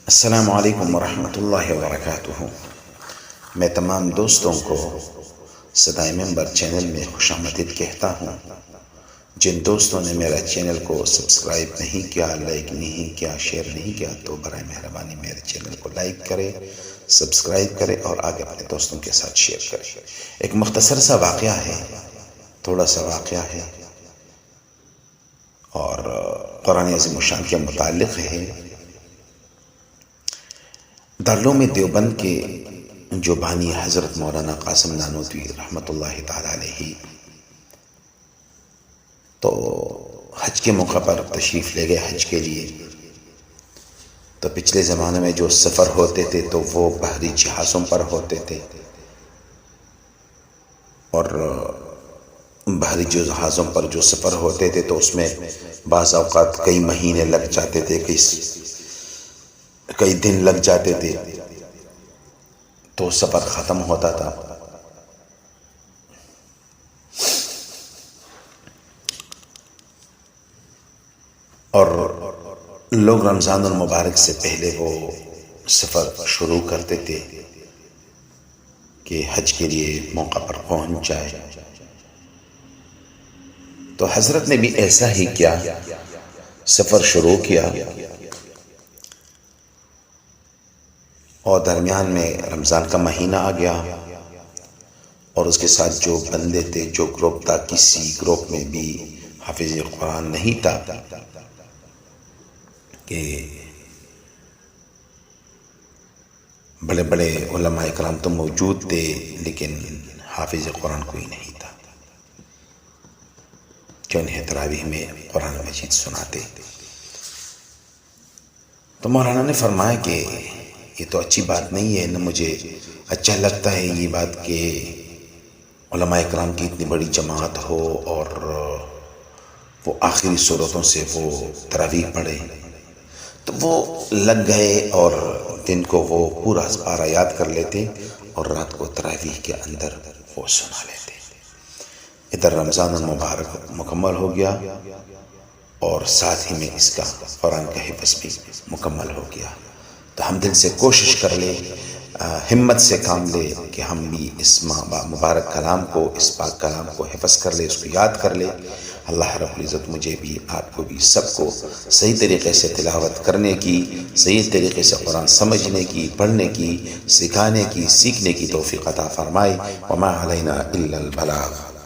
السلام علیکم ورحمۃ اللہ وبرکاتہ۔ میں تمام دوستوں کو صدائے منبر چینل میں خوش آمدید کہتا ہوں۔ جن دوستوں نے میرا چینل کو سبسکرائب نہیں کیا، لائک نہیں کیا، شیئر نہیں کیا، تو برائے مہربانی میرے چینل کو لائک کرے، سبسکرائب کرے اور آگے اپنے دوستوں کے ساتھ شیئر کرے۔ ایک مختصر سا واقعہ ہے، تھوڑا سا واقعہ ہے اور قرآن عظیم الشان کے متعلق ہے۔ دارالعلوم دیوبند کے جو بانی حضرت مولانا قاسم نانوتوی رحمۃ اللہ تعالی علیہ تو حج کے موقع پر تشریف لے گئے حج کے لیے۔ تو پچھلے زمانے میں جو سفر ہوتے تھے تو وہ بحری جہازوں پر ہوتے تھے، اور بحری جہازوں پر جو سفر ہوتے تھے تو اس میں بعض اوقات کئی مہینے لگ جاتے تھے، کئی دن لگ جاتے تھے، تو سفر ختم ہوتا تھا۔ اور لوگ رمضان المبارک سے پہلے وہ سفر شروع کرتے تھے کہ حج کے لیے موقع پر پہنچ جائے۔ تو حضرت نے بھی ایسا ہی کیا، سفر شروع کیا، اور درمیان میں رمضان کا مہینہ آ گیا، اور اس کے ساتھ جو بندے تھے، جو گروپ تھا، کسی گروپ میں بھی حافظ قرآن نہیں تھا کہ بڑے بڑے علماء کرام تو موجود تھے لیکن حافظ قرآن کوئی نہیں تھا کہ انہیں تراویح میں قرآن مجید سناتے۔ تو مولانا نے فرمایا کہ یہ تو اچھی بات نہیں ہے، نہ مجھے اچھا لگتا ہے یہ بات کہ علماء کرام کی اتنی بڑی جماعت ہو اور وہ آخری صورتوں سے وہ تراویح پڑھے۔ تو وہ لگ گئے اور دن کو وہ پورا پارہ یاد کر لیتے اور رات کو تراویح کے اندر وہ سنا لیتے۔ ادھر رمضان المبارک مکمل ہو گیا اور ساتھ ہی میں اس کا قرآن کا حفظ بھی مکمل ہو گیا۔ تو ہم دل سے کوشش کر لیں، ہمت سے کام لے کہ ہم بھی اس مبارک کلام کو، اس پاک کلام کو حفظ کر لے، اس کو یاد کر لے۔ اللہ رب العزت مجھے بھی، آپ کو بھی، سب کو صحیح طریقے سے تلاوت کرنے کی، صحیح طریقے سے قرآن سمجھنے کی، پڑھنے کی، سکھانے کی، سیکھنے کی توفیق عطا فرمائے۔ وما علینا الا البلاغ۔